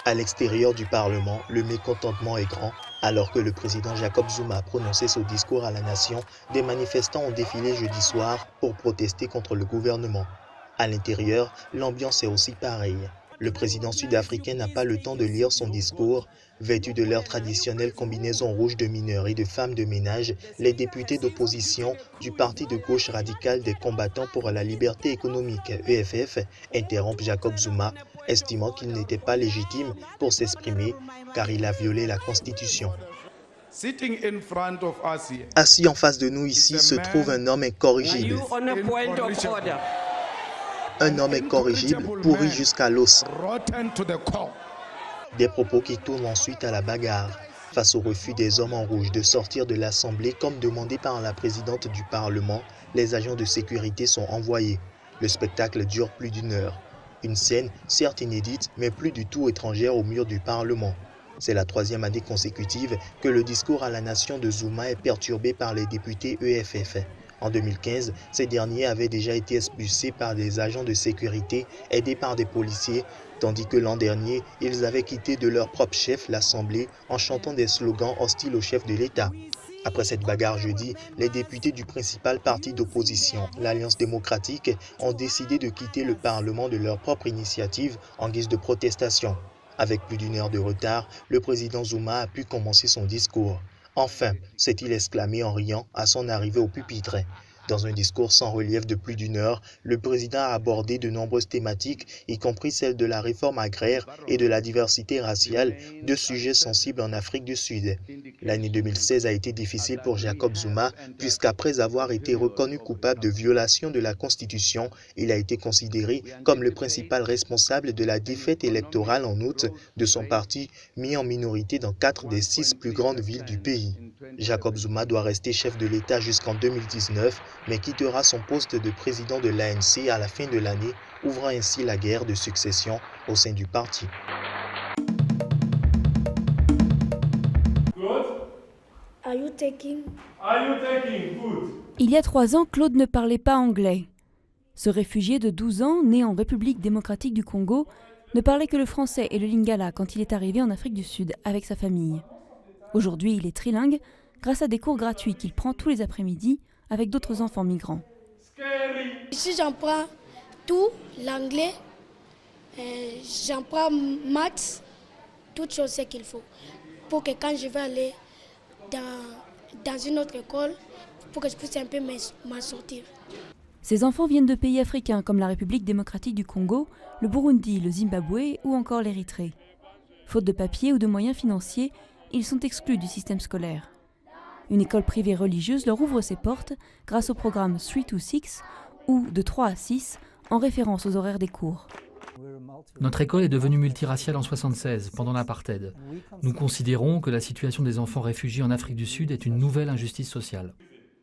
À l'extérieur du Parlement, le mécontentement est grand. Alors que le président Jacob Zuma prononçait son discours à la nation, des manifestants ont défilé jeudi soir pour protester contre le gouvernement. À l'intérieur, l'ambiance est aussi pareille. Le président sud-africain n'a pas le temps de lire son discours. Vêtus de leur traditionnelle combinaison rouge de mineurs et de femmes de ménage, les députés d'opposition du parti de gauche radical des combattants pour la liberté économique, EFF, interrompent Jacob Zuma, estimant qu'il n'était pas légitime pour s'exprimer car il a violé la Constitution. Assis en face de nous ici se trouve un homme incorrigible. Un homme incorrigible, pourri jusqu'à l'os. Des propos qui tournent ensuite à la bagarre. Face au refus des hommes en rouge de sortir de l'Assemblée comme demandé par la présidente du Parlement, les agents de sécurité sont envoyés. Le spectacle dure plus d'une heure. Une scène, certes inédite, mais plus du tout étrangère au mur du Parlement. C'est la troisième année consécutive que le discours à la nation de Zuma est perturbé par les députés EFF. En 2015, ces derniers avaient déjà été expulsés par des agents de sécurité aidés par des policiers, tandis que l'an dernier, ils avaient quitté de leur propre chef l'Assemblée en chantant des slogans hostiles au chef de l'État. Après cette bagarre jeudi, les députés du principal parti d'opposition, l'Alliance démocratique, ont décidé de quitter le Parlement de leur propre initiative en guise de protestation. Avec plus d'une heure de retard, le président Zuma a pu commencer son discours. Enfin, s'est-il exclamé en riant à son arrivée au pupitre. Dans un discours sans relief de plus d'une heure, le président a abordé de nombreuses thématiques, y compris celle de la réforme agraire et de la diversité raciale, deux sujets sensibles en Afrique du Sud. L'année 2016 a été difficile pour Jacob Zuma, puisqu'après avoir été reconnu coupable de violation de la Constitution, il a été considéré comme le principal responsable de la défaite électorale en août de son parti, mis en minorité dans 4 des 6 plus grandes villes du pays. Jacob Zuma doit rester chef de l'État jusqu'en 2019, mais quittera son poste de président de l'ANC à la fin de l'année, ouvrant ainsi la guerre de succession au sein du parti. Il y a 3 ans, Claude ne parlait pas anglais. Ce réfugié de 12 ans, né en République démocratique du Congo, ne parlait que le français et le lingala quand il est arrivé en Afrique du Sud avec sa famille. Aujourd'hui, il est trilingue grâce à des cours gratuits qu'il prend tous les après-midi avec d'autres enfants migrants. Ici, j'apprends tout, l'anglais, j'apprends maths, toutes choses qu'il faut. Pour que quand je vais aller dans une autre école, pour que je puisse un peu m'en sortir. Ces enfants viennent de pays africains comme la République démocratique du Congo, le Burundi, le Zimbabwe ou encore l'Érythrée. Faute de papier ou de moyens financiers, ils sont exclus du système scolaire. Une école privée religieuse leur ouvre ses portes grâce au programme 3-6 ou de 3 à 6 en référence aux horaires des cours. Notre école est devenue multiraciale en 1976, pendant l'apartheid. Nous considérons que la situation des enfants réfugiés en Afrique du Sud est une nouvelle injustice sociale.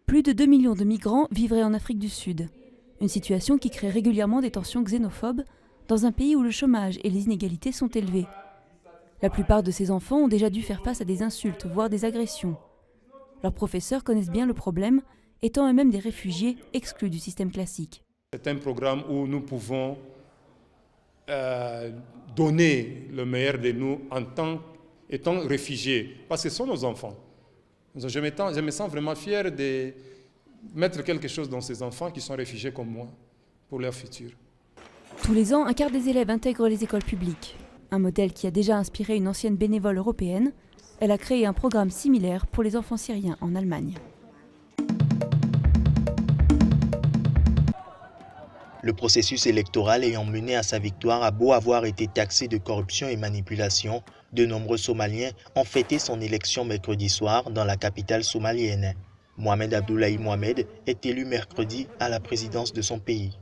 Plus de 2 millions de migrants vivraient en Afrique du Sud. Une situation qui crée régulièrement des tensions xénophobes dans un pays où le chômage et les inégalités sont élevés. La plupart de ces enfants ont déjà dû faire face à des insultes, voire des agressions. Leurs professeurs connaissent bien le problème, étant eux-mêmes des réfugiés exclus du système classique. C'est un programme où nous pouvons donner le meilleur de nous en tant qu'étant réfugiés, parce que ce sont nos enfants. Je me sens vraiment fier de mettre quelque chose dans ces enfants qui sont réfugiés comme moi, pour leur futur. Tous les ans, un quart des élèves intègrent les écoles publiques. Un modèle qui a déjà inspiré une ancienne bénévole européenne. Elle a créé un programme similaire pour les enfants syriens en Allemagne. Le processus électoral ayant mené à sa victoire a beau avoir été taxé de corruption et manipulation, de nombreux Somaliens ont fêté son élection mercredi soir dans la capitale somalienne. Mohamed Abdoulaye Mohamed est élu mercredi à la présidence de son pays.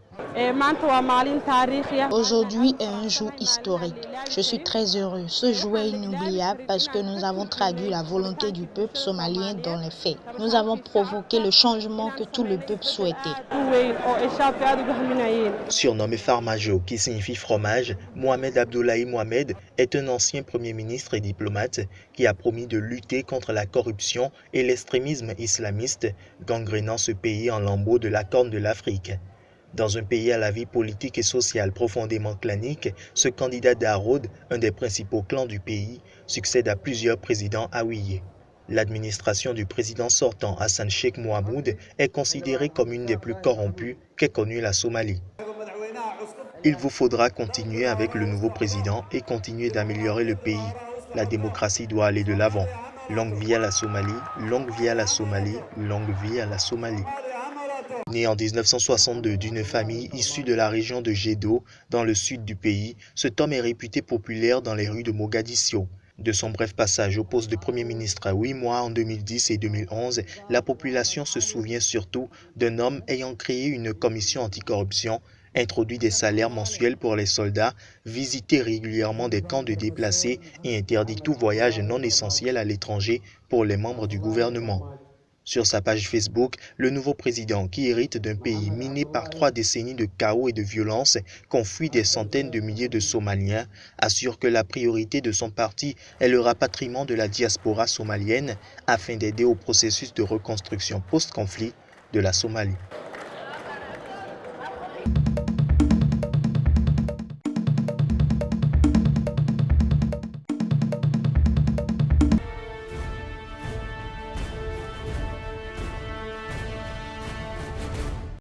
Aujourd'hui est un jour historique. Je suis très heureux. Ce jour est inoubliable parce que nous avons traduit la volonté du peuple somalien dans les faits. Nous avons provoqué le changement que tout le peuple souhaitait. Surnommé Farmajo, qui signifie fromage, Mohamed Abdoulaye Mohamed est un ancien premier ministre et diplomate qui a promis de lutter contre la corruption et l'extrémisme islamiste, gangrénant ce pays en lambeaux de la Corne de l'Afrique. Dans un pays à la vie politique et sociale profondément clanique, ce candidat Daroud, un des principaux clans du pays, succède à plusieurs présidents haouillés. L'administration du président sortant Hassan Sheikh Mohamoud est considérée comme une des plus corrompues qu'ait connue la Somalie. Il vous faudra continuer avec le nouveau président et continuer d'améliorer le pays. La démocratie doit aller de l'avant. Longue vie à la Somalie, longue vie à la Somalie, longue vie à la Somalie. Né en 1962 d'une famille issue de la région de Gédo, dans le sud du pays, cet homme est réputé populaire dans les rues de Mogadiscio. De son bref passage au poste de Premier ministre à 8 mois en 2010 et 2011, la population se souvient surtout d'un homme ayant créé une commission anticorruption, introduit des salaires mensuels pour les soldats, visité régulièrement des camps de déplacés et interdit tout voyage non essentiel à l'étranger pour les membres du gouvernement. Sur sa page Facebook, le nouveau président, qui hérite d'un pays miné par 3 décennies de chaos et de violence qu'ont fui des centaines de milliers de Somaliens, assure que la priorité de son parti est le rapatriement de la diaspora somalienne afin d'aider au processus de reconstruction post-conflit de la Somalie.